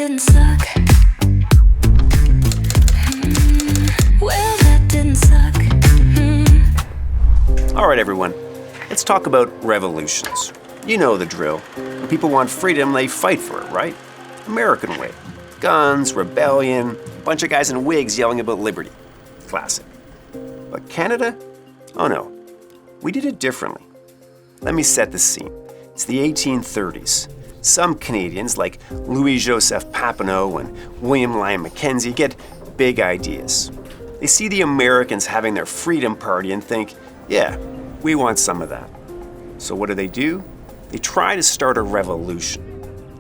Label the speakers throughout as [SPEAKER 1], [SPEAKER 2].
[SPEAKER 1] didn't suck. Well, that didn't suck.
[SPEAKER 2] All right, everyone, let's talk about revolutions. You know the drill. When people want freedom, they fight for it, right? American way. Guns, rebellion, a bunch of guys in wigs yelling about liberty. Classic. But Canada? Oh no, we did it differently. Let me set the scene. It's the 1830s. Some Canadians, like Louis-Joseph Papineau and William Lyon Mackenzie, get big ideas. They see the Americans having their freedom party and think, yeah, we want some of that. So what do? They try to start a revolution.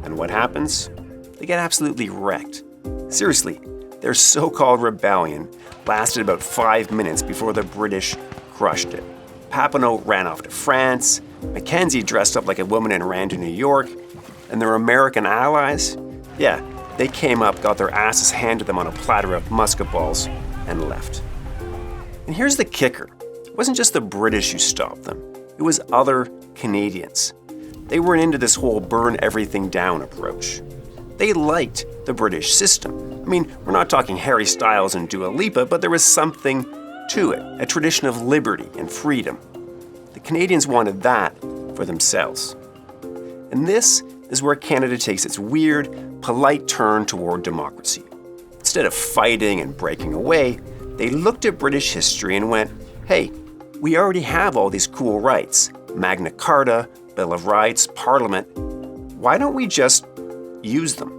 [SPEAKER 2] And what happens? They get absolutely wrecked. Seriously, their so-called rebellion lasted about 5 minutes before the British crushed it. Papineau ran off to France, Mackenzie dressed up like a woman and ran to New York, and their American allies, yeah, they came up, got their asses handed to them on a platter of musket balls, and left. And here's the kicker. It wasn't just the British who stopped them. It was other Canadians. They weren't into this whole burn everything down approach. They liked the British system. I mean, we're not talking Harry Styles and Dua Lipa, but there was something to it, a tradition of liberty and freedom. The Canadians wanted that for themselves. And this is where Canada takes its weird, polite turn toward democracy. Instead of fighting and breaking away, they looked at British history and went, hey, we already have all these cool rights. Magna Carta, Bill of Rights, Parliament. Why don't we just use them?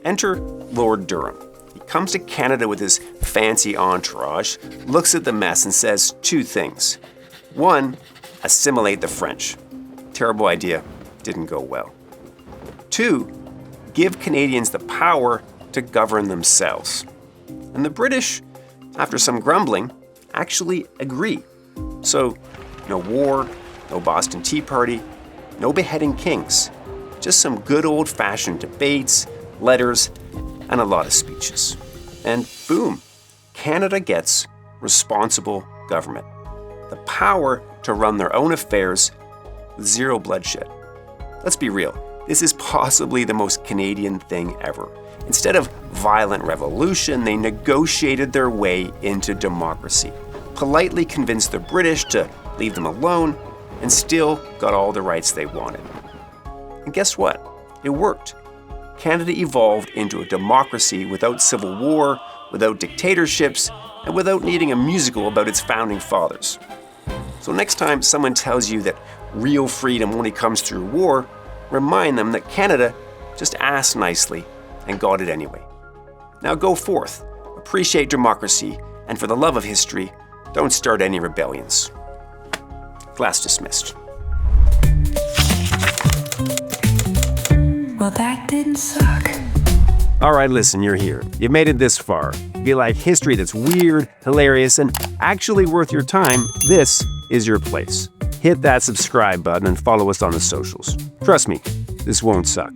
[SPEAKER 2] Enter Lord Durham. He comes to Canada with his fancy entourage, looks at the mess and says two things. One, assimilate the French. Terrible idea, didn't go well. Two, give Canadians the power to govern themselves. And the British, after some grumbling, actually agree. So, no war, no Boston Tea Party, no beheading kings. Just some good old-fashioned debates, letters, and a lot of speeches. And boom, Canada gets responsible government. The power to run their own affairs with zero bloodshed. Let's be real, this is possibly the most Canadian thing ever. Instead of violent revolution, they negotiated their way into democracy, politely convinced the British to leave them alone, and still got all the rights they wanted. And guess what? It worked. Canada evolved into a democracy without civil war, without dictatorships, and without needing a musical about its founding fathers. So next time someone tells you that real freedom only comes through war, remind them that Canada just asked nicely and got it anyway. Now go forth, appreciate democracy, and for the love of history, don't start any rebellions. Class dismissed.
[SPEAKER 1] Well, that didn't suck.
[SPEAKER 2] All right, listen, you're here. You made it this far. If you like history that's weird, hilarious, and actually worth your time, this is your place. Hit that subscribe button and follow us on the socials. Trust me, this won't suck.